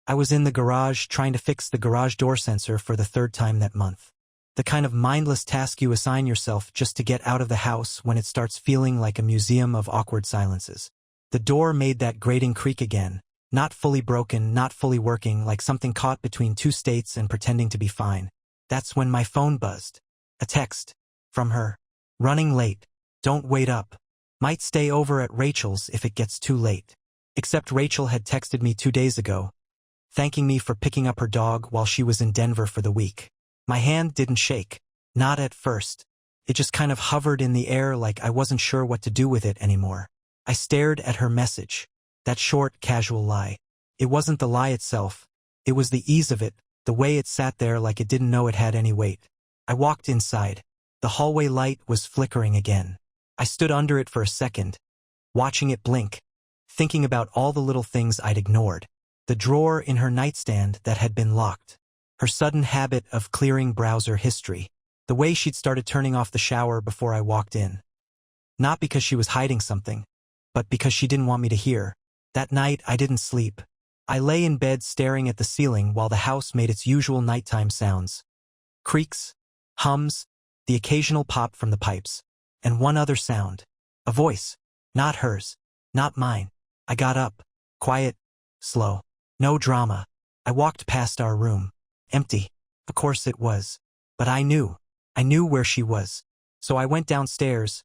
I was in the garage trying to fix the garage door sensor for the third time that month. The kind of mindless task you assign yourself just to get out of the house when it starts feeling like a museum of awkward silences. The door made that grating creak again, not fully broken, not fully working, like something caught between two states and pretending to be fine. That's when my phone buzzed. A text. From her. Running late. Don't wait up. Might stay over at Rachel's if it gets too late. Except Rachel had texted me 2 days ago, thanking me for picking up her dog while she was in Denver for the week. My hand didn't shake. Not at first. It just kind of hovered in the air like I wasn't sure what to do with it anymore. I stared at her message. That short, casual lie. It wasn't the lie itself. It was the ease of it, the way it sat there like it didn't know it had any weight. I walked inside. The hallway light was flickering again. I stood under it for a second, watching it blink, thinking about all the little things I'd ignored. The drawer in her nightstand that had been locked. Her sudden habit of clearing browser history. The way she'd started turning off the shower before I walked in. Not because she was hiding something, but because she didn't want me to hear. That night I didn't sleep. I lay in bed staring at the ceiling while the house made its usual nighttime sounds. Creaks, hums, the occasional pop from the pipes. And one other sound. A voice. Not hers. Not mine. I got up. Quiet. Slow. No drama. I walked past our room. Empty. Of course it was. But I knew. I knew where she was. So I went downstairs,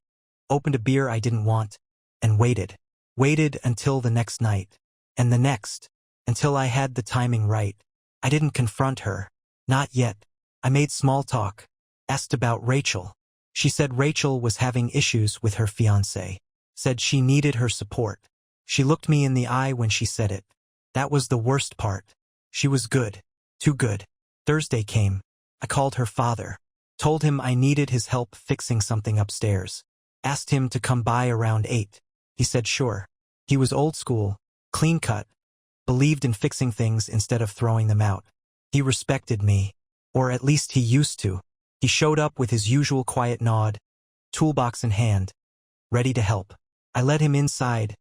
opened a beer I didn't want, and waited. Waited until the next night. And the next. Until I had the timing right. I didn't confront her. Not yet. I made small talk. Asked about Rachel. She said Rachel was having issues with her fiancé. Said she needed her support. She looked me in the eye when she said it. That was the worst part. She was good. Too good. Thursday came. I called her father. Told him I needed his help fixing something upstairs. Asked him to come by around 8. He said sure. He was old school, clean cut, believed in fixing things instead of throwing them out. He respected me. Or at least he used to. He showed up with his usual quiet nod, toolbox in hand, ready to help. I led him inside,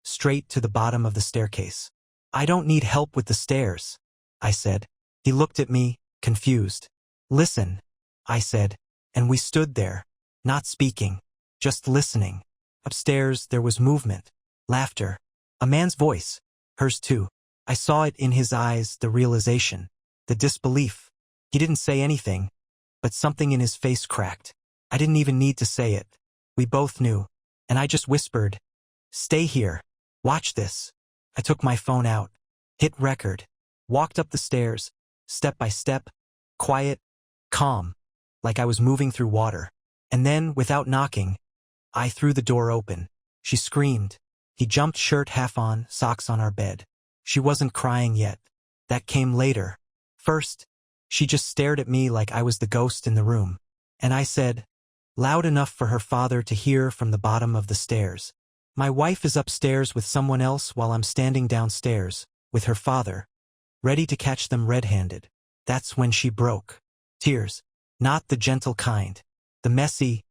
straight to the bottom of the staircase. I don't need help with the stairs, I said. He looked at me, confused. Listen, I said, and we stood there, not speaking, just listening. Upstairs there was movement, laughter, a man's voice, hers too. I saw it in his eyes, the realization, the disbelief. He didn't say anything, but something in his face cracked. I didn't even need to say it. We both knew, and I just whispered, "Stay here. Watch this." I took my phone out, hit record, walked up the stairs, step by step, quiet, calm, like I was moving through water. And then, without knocking, I threw the door open. She screamed. He jumped, shirt half on, socks on our bed. She wasn't crying yet. That came later. First, she just stared at me like I was the ghost in the room. And I said, loud enough for her father to hear from the bottom of the stairs, "My wife is upstairs with someone else while I'm standing downstairs, with her father, ready to catch them red-handed." That's when she broke. Tears. Not the gentle kind. The messy,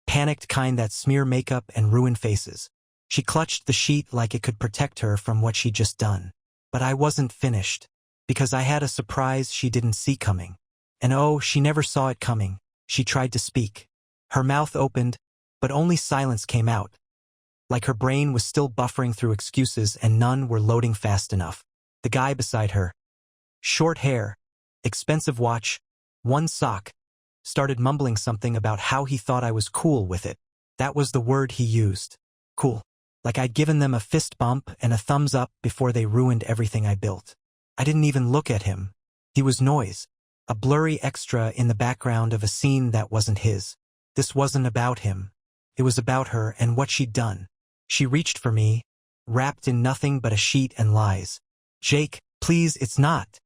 panicked kind that smear makeup and ruin faces. She clutched the sheet like it could protect her from what she'd just done. But I wasn't finished. Because I had a surprise she didn't see coming. And oh, she never saw it coming. She tried to speak. Her mouth opened, but only silence came out. Like her brain was still buffering through excuses and none were loading fast enough. The guy beside her, short hair, expensive watch, one sock, started mumbling something about how he thought I was cool with it. That was the word he used. Cool. Like I'd given them a fist bump and a thumbs up before they ruined everything I built. I didn't even look at him. He was noise, a blurry extra in the background of a scene that wasn't his. This wasn't about him. It was about her and what she'd done. She reached for me, wrapped in nothing but a sheet and lies. "Jake, please, it's not,"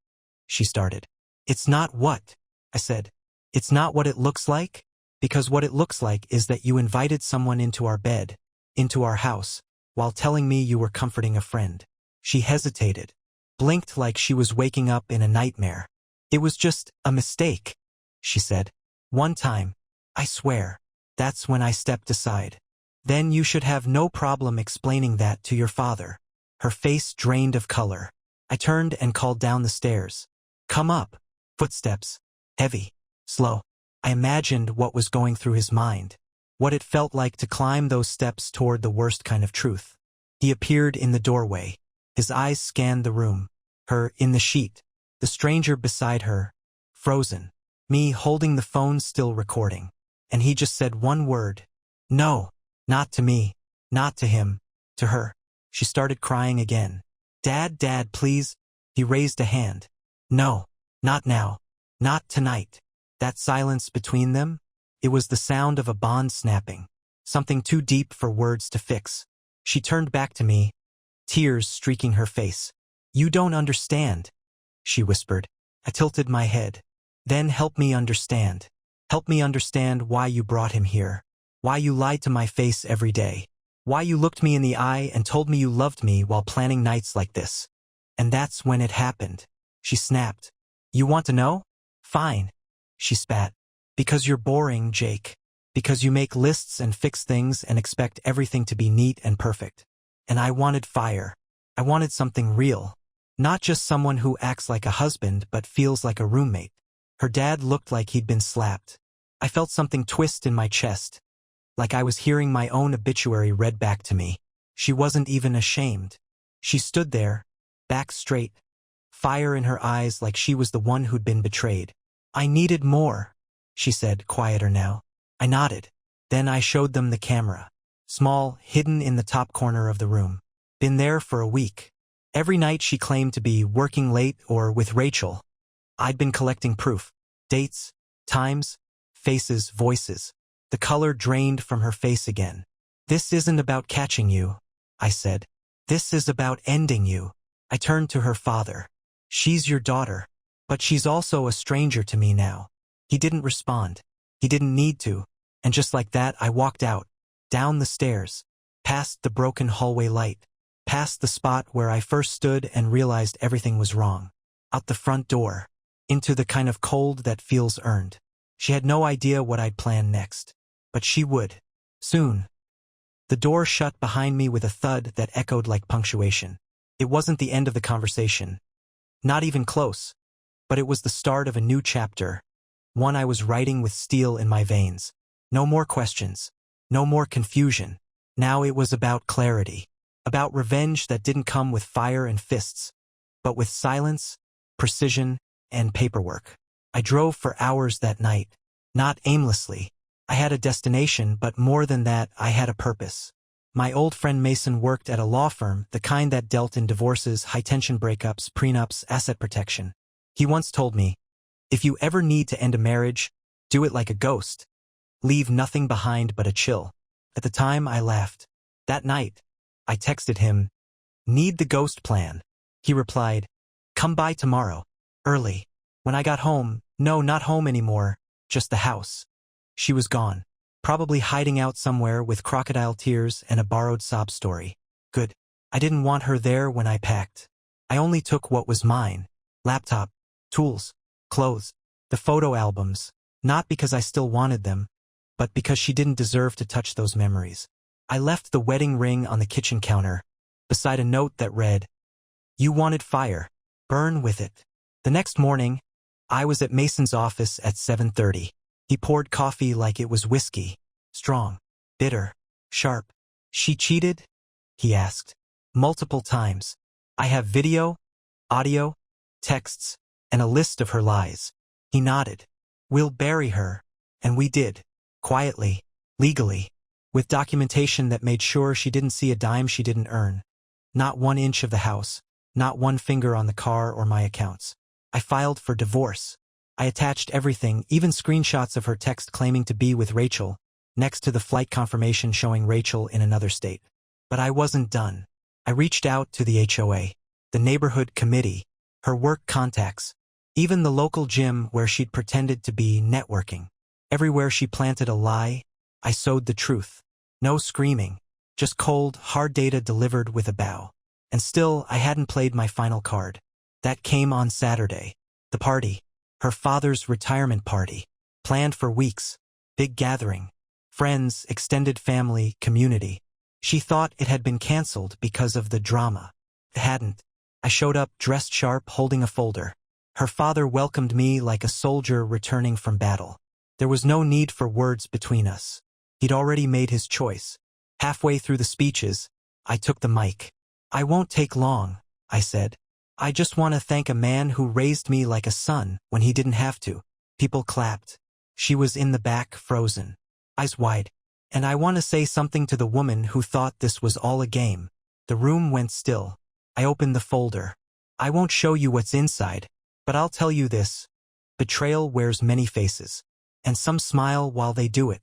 she started. "It's not what?" I said. "It's not what it looks like? Because what it looks like is that you invited someone into our bed, into our house, while telling me you were comforting a friend." She hesitated. Blinked like she was waking up in a nightmare. "It was just a mistake," she said. "One time. I swear." That's when I stepped aside. "Then you should have no problem explaining that to your father." Her face drained of color. I turned and called down the stairs. Come up. Footsteps. Heavy. Slow. I imagined what was going through his mind. What it felt like to climb those steps toward the worst kind of truth. He appeared in the doorway. His eyes scanned the room. Her in the sheet. The stranger beside her. Frozen. Me holding the phone still recording. And he just said one word. No. Not to me. Not to him. To her. She started crying again. Dad, please. He raised a hand. No. Not now. Not tonight. That silence between them? It was the sound of a bond snapping. Something too deep for words to fix. She turned back to me, tears streaking her face. You don't understand, she whispered. I tilted my head. Then help me understand. Help me understand why you brought him here. Why you lied to my face every day. Why you looked me in the eye and told me you loved me while planning nights like this. And that's when it happened. She snapped. You want to know? Fine. She spat. Because you're boring, Jake. Because you make lists and fix things and expect everything to be neat and perfect. And I wanted fire. I wanted something real. Not just someone who acts like a husband but feels like a roommate. Her dad looked like he'd been slapped. I felt something twist in my chest. Like I was hearing my own obituary read back to me. She wasn't even ashamed. She stood there, back straight, fire in her eyes like she was the one who'd been betrayed. I needed more, she said, quieter now. I nodded. Then I showed them the camera. Small, hidden in the top corner of the room. Been there for a week. Every night she claimed to be working late or with Rachel. I'd been collecting proof. Dates, times, faces, voices. The color drained from her face again. This isn't about catching you, I said. This is about ending you. I turned to her father. She's your daughter. But she's also a stranger to me now. He didn't respond. He didn't need to. And just like that, I walked out. Down the stairs. Past the broken hallway light. Past the spot where I first stood and realized everything was wrong. Out the front door. Into the kind of cold that feels earned. She had no idea what I'd planned next. But she would. Soon. The door shut behind me with a thud that echoed like punctuation. It wasn't the end of the conversation. Not even close. But it was the start of a new chapter. One I was writing with steel in my veins. No more questions. No more confusion. Now it was about clarity. About revenge that didn't come with fire and fists, but with silence, precision, and paperwork. I drove for hours that night. Not aimlessly. I had a destination, but more than that, I had a purpose. My old friend Mason worked at a law firm, the kind that dealt in divorces, high-tension breakups, prenups, asset protection. He once told me, if you ever need to end a marriage, do it like a ghost. Leave nothing behind but a chill. At the time, I laughed. That night, I texted him, need the ghost plan. He replied, come by tomorrow, early. When I got home, no, not home anymore, just the house. She was gone, probably hiding out somewhere with crocodile tears and a borrowed sob story. Good. I didn't want her there when I packed. I only took what was mine. Laptop, tools, clothes, the photo albums, not because I still wanted them, but because she didn't deserve to touch those memories. I left the wedding ring on the kitchen counter, beside a note that read, you wanted fire, burn with it. The next morning, I was at Mason's office at 7:30. He poured coffee like it was whiskey, strong, bitter, sharp. She cheated? He asked. Multiple times. I have video, audio, texts, and a list of her lies. He nodded. We'll bury her. And we did. Quietly. Legally. With documentation that made sure she didn't see a dime she didn't earn. Not 1 inch of the house. Not one finger on the car or my accounts. I filed for divorce. I attached everything, even screenshots of her text claiming to be with Rachel, next to the flight confirmation showing Rachel in another state. But I wasn't done. I reached out to the HOA, the neighborhood committee, her work contacts, even the local gym where she'd pretended to be networking. Everywhere she planted a lie, I sowed the truth. No screaming, just cold, hard data delivered with a bow. And still, I hadn't played my final card. That came on Saturday. The party. Her father's retirement party. Planned for weeks. Big gathering. Friends, extended family, community. She thought it had been canceled because of the drama. It hadn't. I showed up dressed sharp, holding a folder. Her father welcomed me like a soldier returning from battle. There was no need for words between us. He'd already made his choice. Halfway through the speeches, I took the mic. "I won't take long," I said. "I just want to thank a man who raised me like a son when he didn't have to." People clapped. She was in the back, frozen, eyes wide. "And I want to say something to the woman who thought this was all a game." The room went still. I opened the folder. "I won't show you what's inside, but I'll tell you this. Betrayal wears many faces, and some smile while they do it."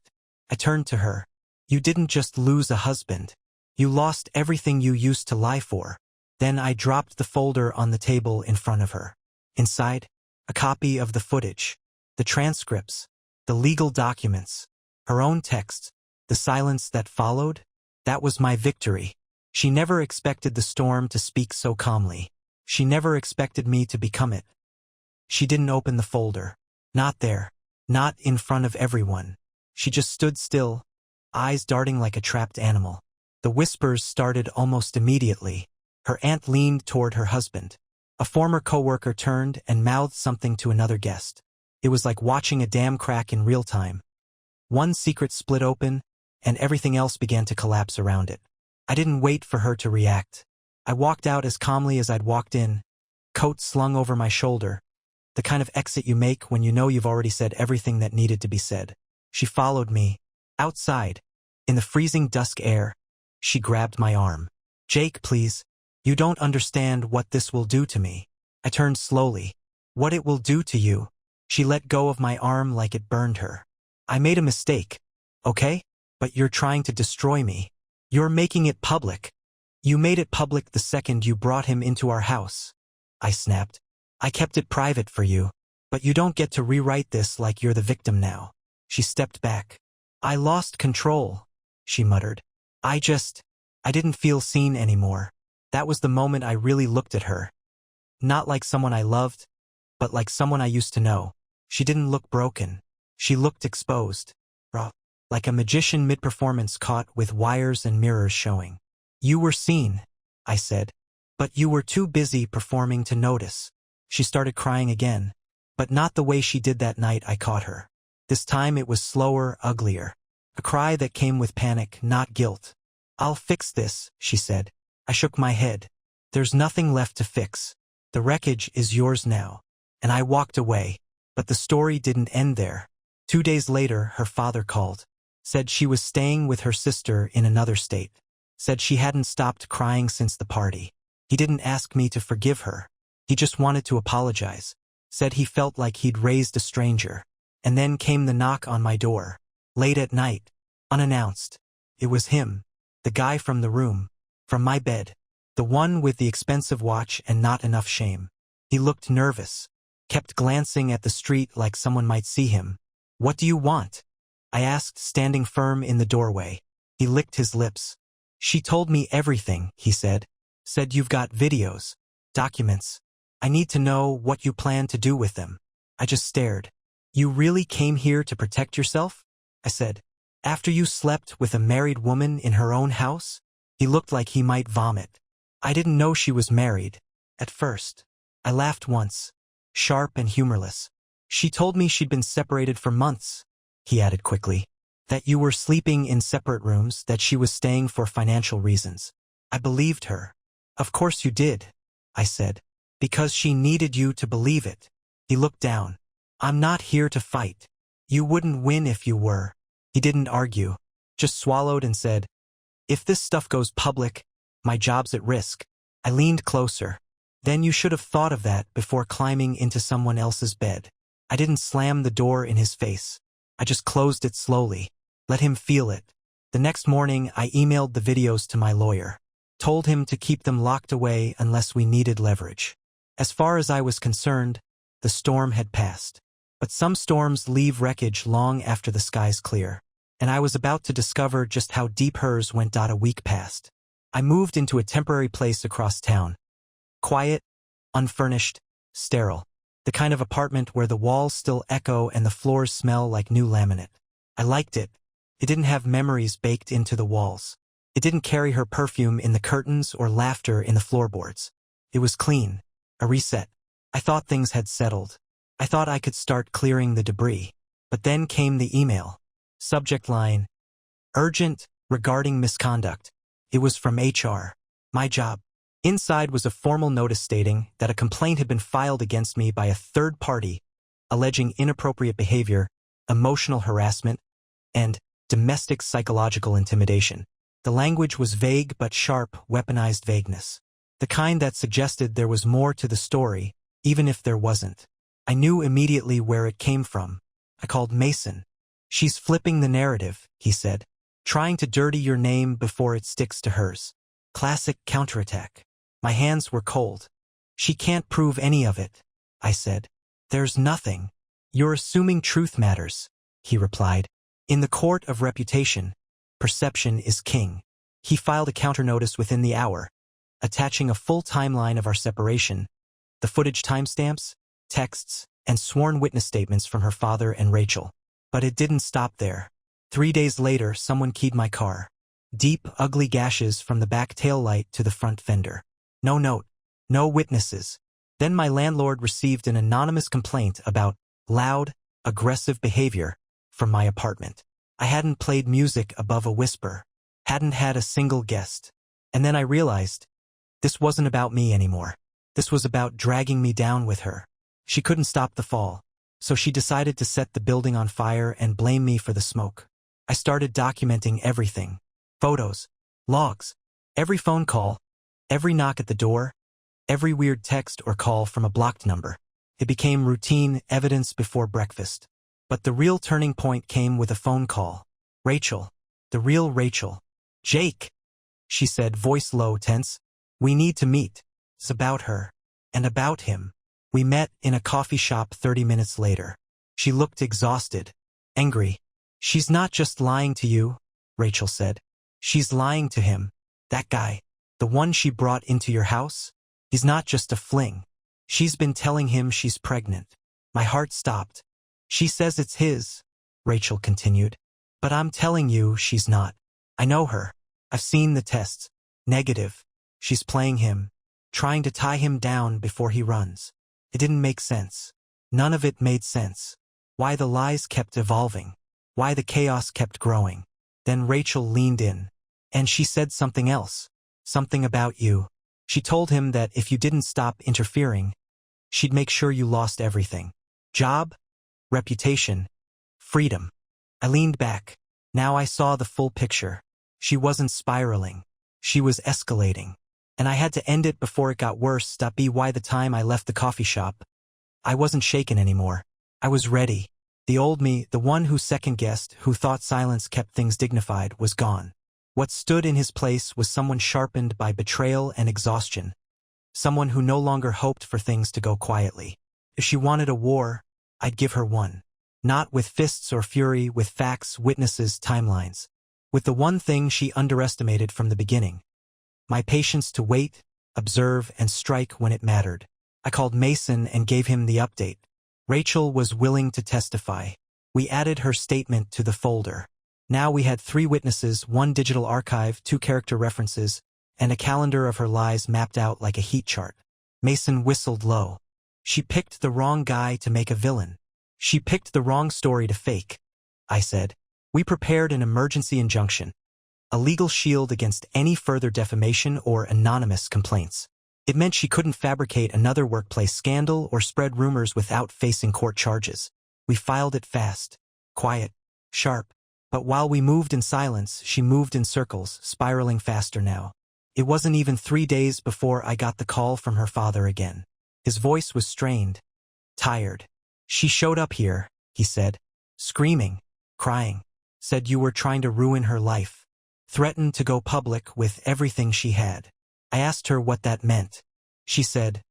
I turned to her. "You didn't just lose a husband. You lost everything you used to lie for." Then I dropped the folder on the table in front of her. Inside, a copy of the footage, the transcripts, the legal documents, her own texts, the silence that followed. That was my victory. She never expected the storm to speak so calmly. She never expected me to become it. She didn't open the folder. Not there. Not in front of everyone. She just stood still, eyes darting like a trapped animal. The whispers started almost immediately. Her aunt leaned toward her husband. A former coworker turned and mouthed something to another guest. It was like watching a dam crack in real time. One secret split open, and everything else began to collapse around it. I didn't wait for her to react. I walked out as calmly as I'd walked in, coat slung over my shoulder, the kind of exit you make when you know you've already said everything that needed to be said. She followed me. Outside, in the freezing dusk air, she grabbed my arm. "Jake, please. You don't understand what this will do to me." I turned slowly. "What it will do to you." She let go of my arm like it burned her. "I made a mistake, okay? But you're trying to destroy me. You're making it public. You made it public the second you brought him into our house." I snapped. "I kept it private for you, but you don't get to rewrite this like you're the victim now." She stepped back. "I lost control," she muttered. I didn't feel seen anymore. That was the moment I really looked at her. Not like someone I loved, but like someone I used to know. She didn't look broken. She looked exposed. Raw. Like a magician mid-performance caught with wires and mirrors showing. "You were seen," I said, "but you were too busy performing to notice." She started crying again, but not the way she did that night I caught her. This time it was slower, uglier. A cry that came with panic, not guilt. "I'll fix this," she said. I shook my head. "There's nothing left to fix. The wreckage is yours now." And I walked away. But the story didn't end there. 2 days later, her father called. Said she was staying with her sister in another state. Said she hadn't stopped crying since the party. He didn't ask me to forgive her. He just wanted to apologize. Said he felt like he'd raised a stranger. And then came the knock on my door. Late at night. Unannounced. It was him. The guy from the room. From my bed. The one with the expensive watch and not enough shame. He looked nervous. Kept glancing at the street like someone might see him. "What do you want?" I asked, standing firm in the doorway. He licked his lips. "She told me everything," he said. "Said you've got videos. Documents. I need to know what you plan to do with them." I just stared. "You really came here to protect yourself?" I said. "After you slept with a married woman in her own house?" He looked like he might vomit. "I didn't know she was married. At first." I laughed once. Sharp and humorless. "She told me she'd been separated for months," he added quickly. "That you were sleeping in separate rooms, that she was staying for financial reasons." I believed her. "Of course you did," I said. "Because she needed you to believe it." He looked down. "I'm not here to fight. You wouldn't win if you were." He didn't argue. Just swallowed and said, "If this stuff goes public, my job's at risk." I leaned closer. "Then you should have thought of that before climbing into someone else's bed." I didn't slam the door in his face. I just closed it slowly. Let him feel it. The next morning, I emailed the videos to my lawyer. Told him to keep them locked away unless we needed leverage. As far as I was concerned, the storm had passed. But some storms leave wreckage long after the skies clear. And I was about to discover just how deep hers went. A week passed. I moved into a temporary place across town. Quiet, unfurnished, sterile. The kind of apartment where the walls still echo and the floors smell like new laminate. I liked it. It didn't have memories baked into the walls. It didn't carry her perfume in the curtains or laughter in the floorboards. It was clean. A reset. I thought things had settled. I thought I could start clearing the debris. But then came the email. Subject line: urgent, regarding misconduct. It was from HR. My job. Inside was a formal notice stating that a complaint had been filed against me by a third party, alleging inappropriate behavior, emotional harassment, and domestic psychological intimidation. The language was vague but sharp, weaponized vagueness. The kind that suggested there was more to the story, even if there wasn't. I knew immediately where it came from. I called Mason. She's flipping the narrative, he said, trying to dirty your name before it sticks to hers. Classic counterattack. My hands were cold. She can't prove any of it, I said. There's nothing. You're assuming truth matters, he replied. In the court of reputation, perception is king. He filed a counter-notice within the hour, attaching a full timeline of our separation, the footage timestamps, texts, and sworn witness statements from her father and Rachel. But it didn't stop there. 3 days later, someone keyed my car. Deep, ugly gashes from the back taillight to the front fender. No note. No witnesses. Then my landlord received an anonymous complaint about loud, aggressive behavior from my apartment. I hadn't played music above a whisper. Hadn't had a single guest. And then I realized this wasn't about me anymore. This was about dragging me down with her. She couldn't stop the fall, so she decided to set the building on fire and blame me for the smoke. I started documenting everything. Photos, logs, every phone call, every knock at the door, every weird text or call from a blocked number. It became routine evidence before breakfast. But the real turning point came with a phone call. Rachel. The real Rachel. Jake, she said, voice low, tense. We need to meet. It's about her. And about him. We met in a coffee shop 30 minutes later. She looked exhausted. Angry. She's not just lying to you, Rachel said. She's lying to him. That guy. The one she brought into your house. He's not just a fling. She's been telling him she's pregnant. My heart stopped. She says it's his, Rachel continued. But I'm telling you she's not. I know her. I've seen the tests. Negative. She's playing him. Trying to tie him down before he runs. It didn't make sense. None of it made sense. Why the lies kept evolving. Why the chaos kept growing. Then Rachel leaned in. And she said something else. Something about you. She told him that if you didn't stop interfering, she'd make sure you lost everything. Job, reputation, freedom. I leaned back. Now I saw the full picture. She wasn't spiraling. She was escalating. And I had to end it before it got worse. By the time I left the coffee shop, I wasn't shaken anymore. I was ready. The old me, the one who second-guessed, who thought silence kept things dignified, was gone. What stood in his place was someone sharpened by betrayal and exhaustion. Someone who no longer hoped for things to go quietly. If she wanted a war, I'd give her one. Not with fists or fury, with facts, witnesses, timelines. With the one thing she underestimated from the beginning. My patience to wait, observe, and strike when it mattered. I called Mason and gave him the update. Rachel was willing to testify. We added her statement to the folder. Now we had 3 witnesses, 1 digital archive, 2 character references, and a calendar of her lies mapped out like a heat chart. Mason whistled low. She picked the wrong guy to make a villain. She picked the wrong story to fake, I said. We prepared an emergency injunction. A legal shield against any further defamation or anonymous complaints. It meant she couldn't fabricate another workplace scandal or spread rumors without facing court charges. We filed it fast, quiet, sharp. But while we moved in silence, she moved in circles, spiraling faster now. It wasn't even 3 days before I got the call from her father again. His voice was strained, tired. She showed up here, he said, screaming, crying, said you were trying to ruin her life. Threatened to go public with everything she had. I asked her what that meant. She said,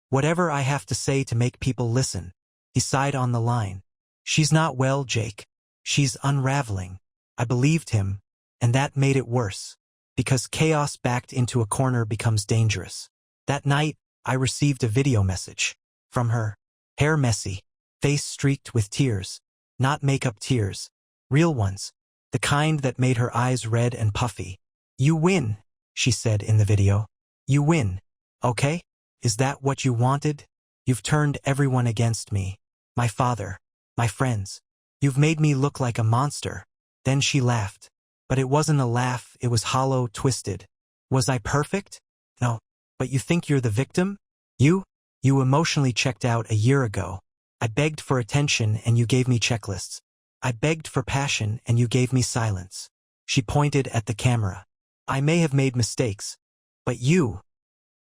whatever I have to say to make people listen. He sighed on the line. She's not well, Jake. She's unraveling. I believed him, and that made it worse. Because chaos backed into a corner becomes dangerous. That night, I received a video message. From her. Hair messy. Face streaked with tears. Not makeup tears. Real ones. The kind that made her eyes red and puffy. You win, she said in the video. You win. Okay? Is that what you wanted? You've turned everyone against me. My father. My friends. You've made me look like a monster. Then she laughed. But it wasn't a laugh, it was hollow, twisted. Was I perfect? No. But you think you're the victim? You? You emotionally checked out a year ago. I begged for attention and you gave me checklists. I begged for passion and you gave me silence. She pointed at the camera. I may have made mistakes. But you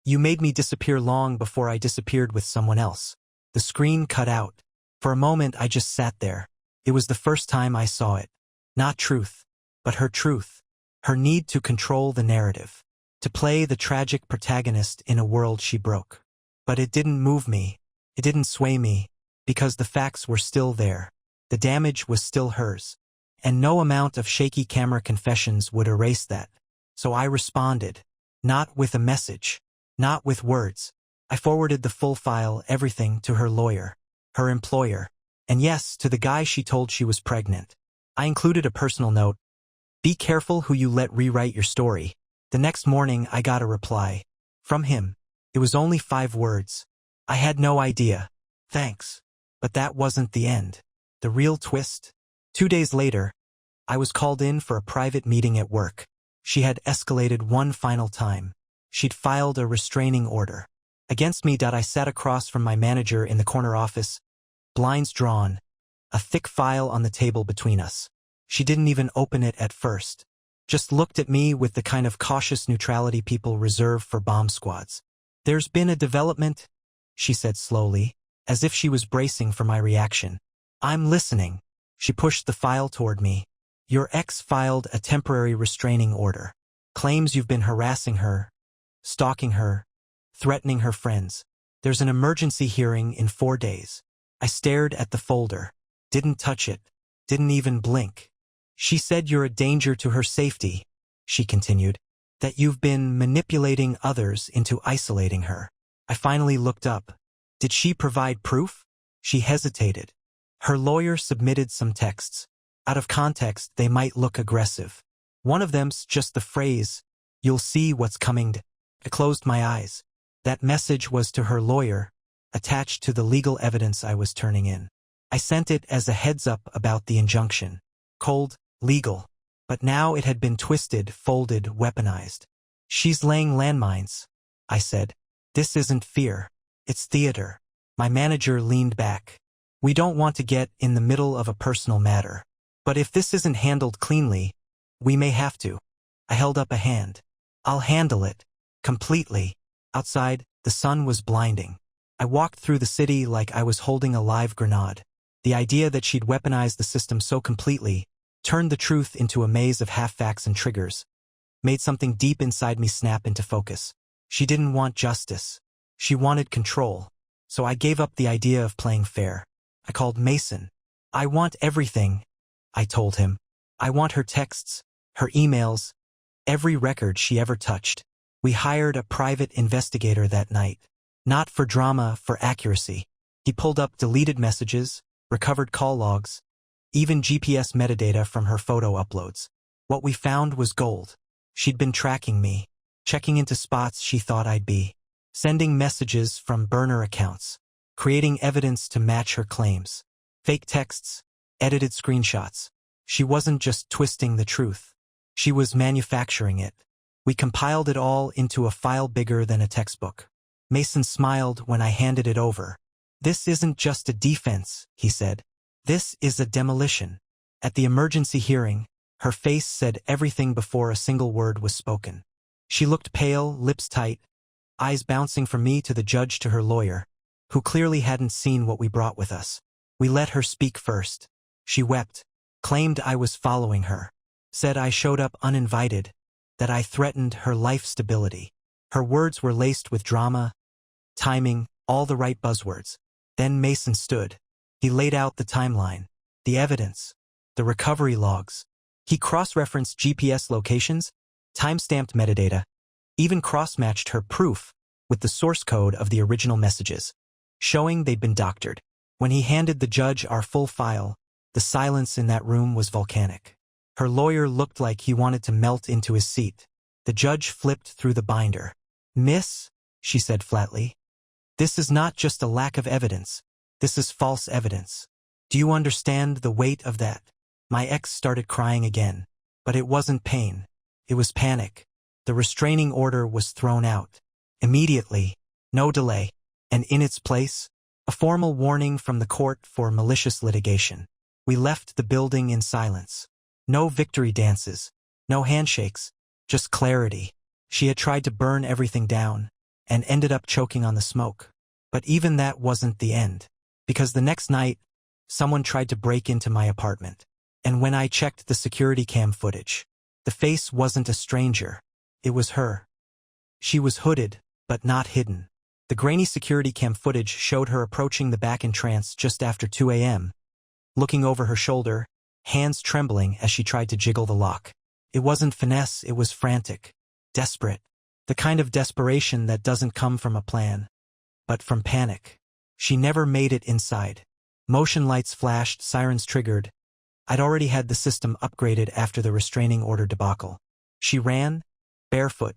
made me disappear long before I disappeared with someone else. The screen cut out. For a moment I just sat there. It was the first time I saw it. Not truth, but her truth. Her need to control the narrative. To play the tragic protagonist in a world she broke. But it didn't move me. It didn't sway me. Because the facts were still there. The damage was still hers. And no amount of shaky camera confessions would erase that. So I responded. Not with a message. Not with words. I forwarded the full file, everything, to her lawyer. Her employer. And yes, to the guy she told she was pregnant. I included a personal note. Be careful who you let rewrite your story. The next morning I got a reply. From him. It was only 5 words. I had no idea. Thanks. But that wasn't the end. The real twist? 2 days later, I was called in for a private meeting at work. She had escalated one final time. She'd filed a restraining order. Against me. I sat across from my manager in the corner office, blinds drawn, a thick file on the table between us. She didn't even open it at first. Just looked at me with the kind of cautious neutrality people reserve for bomb squads. There's been a development, she said slowly, as if she was bracing for my reaction. I'm listening. She pushed the file toward me. Your ex filed a temporary restraining order. Claims you've been harassing her, stalking her, threatening her friends. There's an emergency hearing in 4 days. I stared at the folder. Didn't touch it. Didn't even blink. She said you're a danger to her safety, she continued. That you've been manipulating others into isolating her. I finally looked up. Did she provide proof? She hesitated. Her lawyer submitted some texts. Out of context, they might look aggressive. One of them's just the phrase, "You'll see what's coming." I closed my eyes. That message was to her lawyer, attached to the legal evidence I was turning in. I sent it as a heads-up about the injunction. Cold, legal. But now it had been twisted, folded, weaponized. She's laying landmines, I said. This isn't fear. It's theater. My manager leaned back. We don't want to get in the middle of a personal matter. But if this isn't handled cleanly, we may have to. I held up a hand. I'll handle it. Completely. Outside, the sun was blinding. I walked through the city like I was holding a live grenade. The idea that she'd weaponized the system so completely, turned the truth into a maze of half-facts and triggers, made something deep inside me snap into focus. She didn't want justice. She wanted control. So I gave up the idea of playing fair. I called Mason. I want everything, I told him. I want her texts, her emails, every record she ever touched. We hired a private investigator that night. Not for drama, for accuracy. He pulled up deleted messages, recovered call logs, even GPS metadata from her photo uploads. What we found was gold. She'd been tracking me, checking into spots she thought I'd be, sending messages from burner accounts, creating evidence to match her claims. Fake texts, edited screenshots. She wasn't just twisting the truth. She was manufacturing it. We compiled it all into a file bigger than a textbook. Mason smiled when I handed it over. This isn't just a defense, he said. This is a demolition. At the emergency hearing, her face said everything before a single word was spoken. She looked pale, lips tight, eyes bouncing from me to the judge to her lawyer, who clearly hadn't seen what we brought with us. We let her speak first. She wept, claimed I was following her, said I showed up uninvited, that I threatened her life stability. Her words were laced with drama, timing, all the right buzzwords. Then Mason stood. He laid out the timeline, the evidence, the recovery logs. He cross-referenced GPS locations, time-stamped metadata, even cross-matched her proof with the source code of the original messages, showing they'd been doctored. When he handed the judge our full file, the silence in that room was volcanic. Her lawyer looked like he wanted to melt into his seat. The judge flipped through the binder. "Miss," she said flatly, This is not just a lack of evidence. This is false evidence. Do you understand the weight of that? My ex started crying again. But it wasn't pain. It was panic. The restraining order was thrown out. Immediately. No delay. And in its place, a formal warning from the court for malicious litigation. We left the building in silence. No victory dances. No handshakes. Just clarity. She had tried to burn everything down and ended up choking on the smoke. But even that wasn't the end. Because the next night, someone tried to break into my apartment. And when I checked the security cam footage, the face wasn't a stranger. It was her. She was hooded, but not hidden. The grainy security cam footage showed her approaching the back entrance just after 2 a.m., looking over her shoulder, hands trembling as she tried to jiggle the lock. It wasn't finesse, it was frantic, desperate. The kind of desperation that doesn't come from a plan, but from panic. She never made it inside. Motion lights flashed, sirens triggered. I'd already had the system upgraded after the restraining order debacle. She ran, barefoot,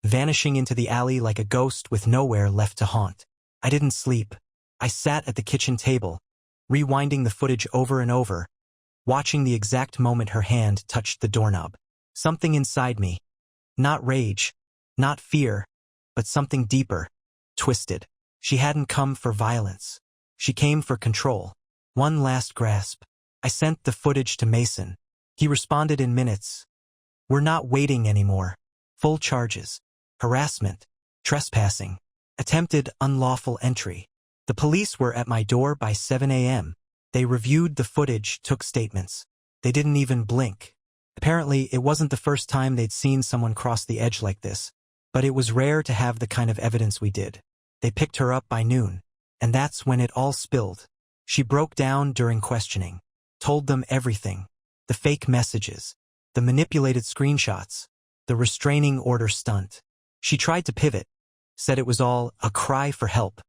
vanishing into the alley like a ghost with nowhere left to haunt. I didn't sleep. I sat at the kitchen table, rewinding the footage over and over, watching the exact moment her hand touched the doorknob. Something inside me. Not rage, not fear, but something deeper, twisted. She hadn't come for violence. She came for control. One last grasp. I sent the footage to Mason. He responded in minutes. We're not waiting anymore. Full charges. Harassment. Trespassing. Attempted unlawful entry. The police were at my door by 7 a.m. They reviewed the footage, took statements. They didn't even blink. Apparently, it wasn't the first time they'd seen someone cross the edge like this. But it was rare to have the kind of evidence we did. They picked her up by noon. And that's when it all spilled. She broke down during questioning. Told them everything. The fake messages. The manipulated screenshots. The restraining order stunt. She tried to pivot. Said it was all a cry for help.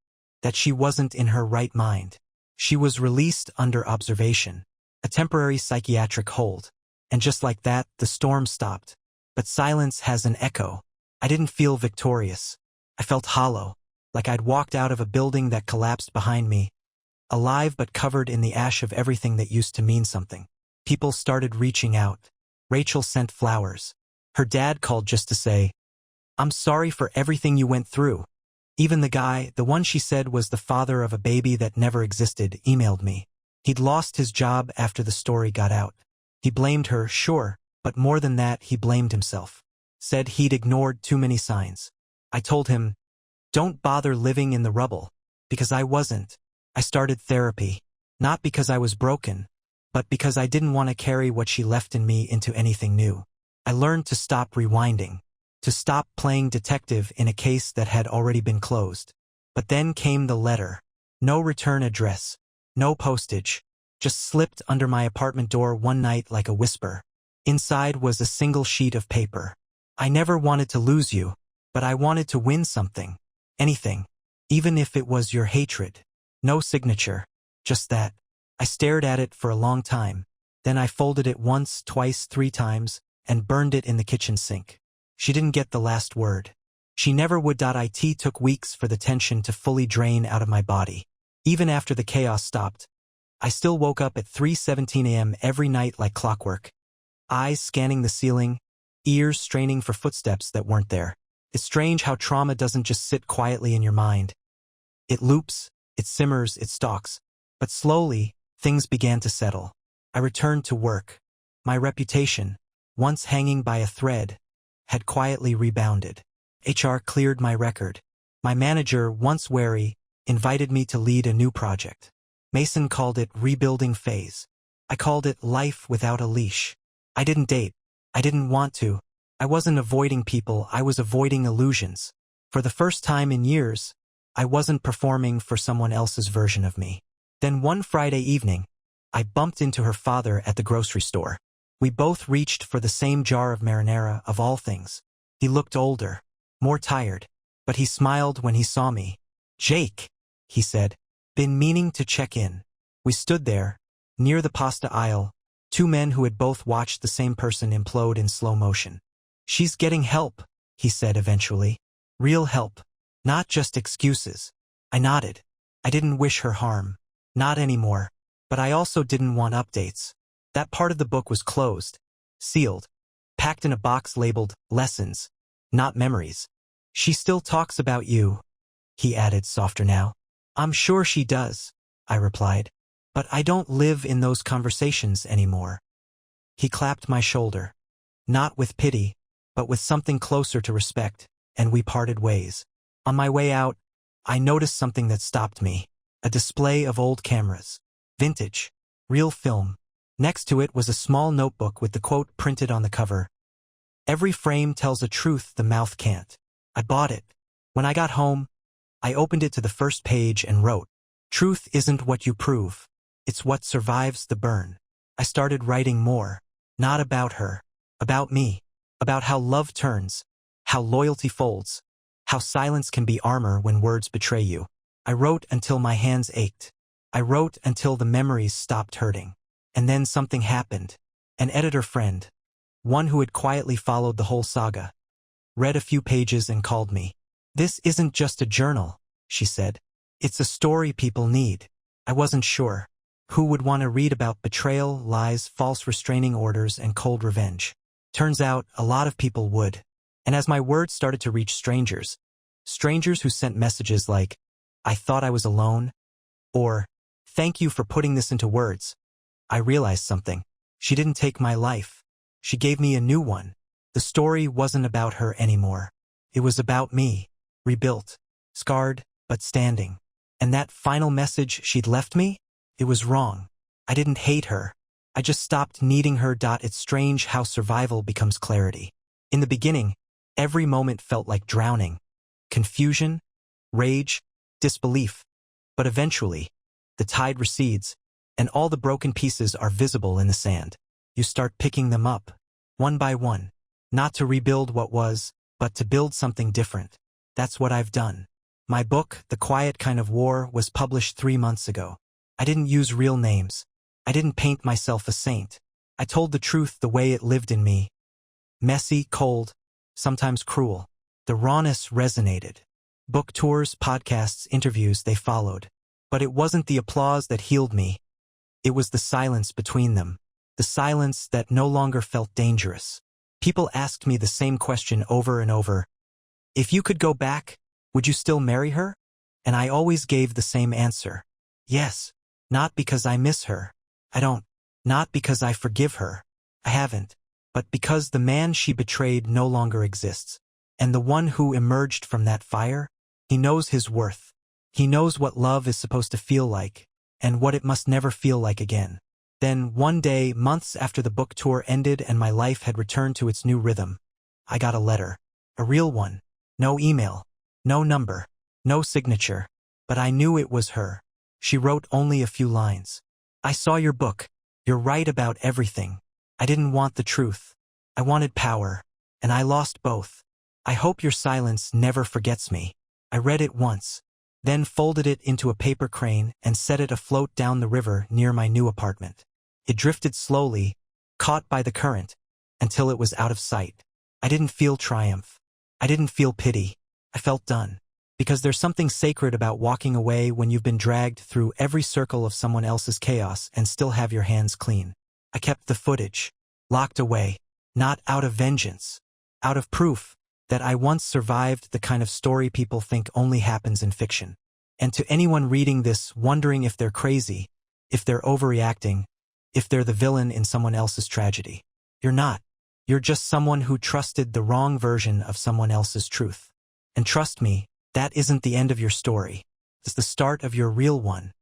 That she wasn't in her right mind. She was released under observation. A temporary psychiatric hold. And just like that, the storm stopped. But silence has an echo. I didn't feel victorious. I felt hollow. Like I'd walked out of a building that collapsed behind me. Alive but covered in the ash of everything that used to mean something. People started reaching out. Rachel sent flowers. Her dad called just to say, "I'm sorry for everything you went through." Even the guy, the one she said was the father of a baby that never existed, emailed me. He'd lost his job after the story got out. He blamed her, sure, but more than that, he blamed himself. Said he'd ignored too many signs. I told him, "Don't bother living in the rubble." Because I wasn't. I started therapy. Not because I was broken, but because I didn't want to carry what she left in me into anything new. I learned to stop rewinding. To stop playing detective in a case that had already been closed. But then came the letter. No return address. No postage. Just slipped under my apartment door one night like a whisper. Inside was a single sheet of paper. I never wanted to lose you, but I wanted to win something. Anything. Even if it was your hatred. No signature. Just that. I stared at it for a long time. Then I folded it once, twice, 3 times, and burned it in the kitchen sink. She didn't get the last word. She never would. It took weeks for the tension to fully drain out of my body. Even after the chaos stopped, I still woke up at 3:17 a.m. every night like clockwork. Eyes scanning the ceiling, ears straining for footsteps that weren't there. It's strange how trauma doesn't just sit quietly in your mind. It loops, it simmers, it stalks. But slowly, things began to settle. I returned to work. My reputation, once hanging by a thread, had quietly rebounded. HR cleared my record. My manager, once wary, invited me to lead a new project. Mason called it rebuilding phase. I called it life without a leash. I didn't date. I didn't want to. I wasn't avoiding people, I was avoiding illusions. For the first time in years, I wasn't performing for someone else's version of me. Then one Friday evening, I bumped into her father at the grocery store. We both reached for the same jar of marinara, of all things. He looked older, more tired, but he smiled when he saw me. "Jake," he said, "been meaning to check in." We stood there, near the pasta aisle, 2 men who had both watched the same person implode in slow motion. "She's getting help," he said eventually. "Real help. Not just excuses." I nodded. I didn't wish her harm. Not anymore. But I also didn't want updates. That part of the book was closed, sealed, packed in a box labeled lessons, not memories. She still talks about you, he added, softer now. I'm sure she does, I replied. But I don't live in those conversations anymore. He clapped my shoulder. Not with pity, but with something closer to respect, and we parted ways. On my way out, I noticed something that stopped me. A display of old cameras. Vintage. Real film. Next to it was a small notebook with the quote printed on the cover. Every frame tells a truth the mouth can't. I bought it. When I got home, I opened it to the first page and wrote, "Truth isn't what you prove. It's what survives the burn." I started writing more. Not about her. About me. About how love turns. How loyalty folds. How silence can be armor when words betray you. I wrote until my hands ached. I wrote until the memories stopped hurting. And then something happened. An editor friend, one who had quietly followed the whole saga, read a few pages and called me. "This isn't just a journal," she said. "It's a story people need." I wasn't sure. Who would want to read about betrayal, lies, false restraining orders, and cold revenge? Turns out, a lot of people would. And as my words started to reach strangers who sent messages like, "I thought I was alone," or, "Thank you for putting this into words," I realized something. She didn't take my life. She gave me a new one. The story wasn't about her anymore. It was about me, rebuilt, scarred, but standing. And that final message she'd left me? It was wrong. I didn't hate her. I just stopped needing her. It's strange how survival becomes clarity. In the beginning, every moment felt like drowning. Confusion, rage, disbelief. But eventually, the tide recedes, and all the broken pieces are visible in the sand. You start picking them up, one by one. Not to rebuild what was, but to build something different. That's what I've done. My book, The Quiet Kind of War, was published 3 months ago. I didn't use real names. I didn't paint myself a saint. I told the truth the way it lived in me. Messy, cold, sometimes cruel. The rawness resonated. Book tours, podcasts, interviews, they followed. But it wasn't the applause that healed me. It was the silence between them. The silence that no longer felt dangerous. People asked me the same question over and over. If you could go back, would you still marry her? And I always gave the same answer. Yes. Not because I miss her. I don't. Not because I forgive her. I haven't. But because the man she betrayed no longer exists. And the one who emerged from that fire, he knows his worth. He knows what love is supposed to feel like, and what it must never feel like again. Then, one day, months after the book tour ended and my life had returned to its new rhythm, I got a letter. A real one. No email. No number. No signature. But I knew it was her. She wrote only a few lines. "I saw your book. You're right about everything. I didn't want the truth. I wanted power. And I lost both. I hope your silence never forgets me." I read it once, then folded it into a paper crane and set it afloat down the river near my new apartment. It drifted slowly, caught by the current, until it was out of sight. I didn't feel triumph. I didn't feel pity. I felt done. Because there's something sacred about walking away when you've been dragged through every circle of someone else's chaos and still have your hands clean. I kept the footage, locked away, not out of vengeance, out of proof that I once survived the kind of story people think only happens in fiction. And to anyone reading this wondering if they're crazy, if they're overreacting, if they're the villain in someone else's tragedy, you're not. You're just someone who trusted the wrong version of someone else's truth. And trust me, that isn't the end of your story. It's the start of your real one.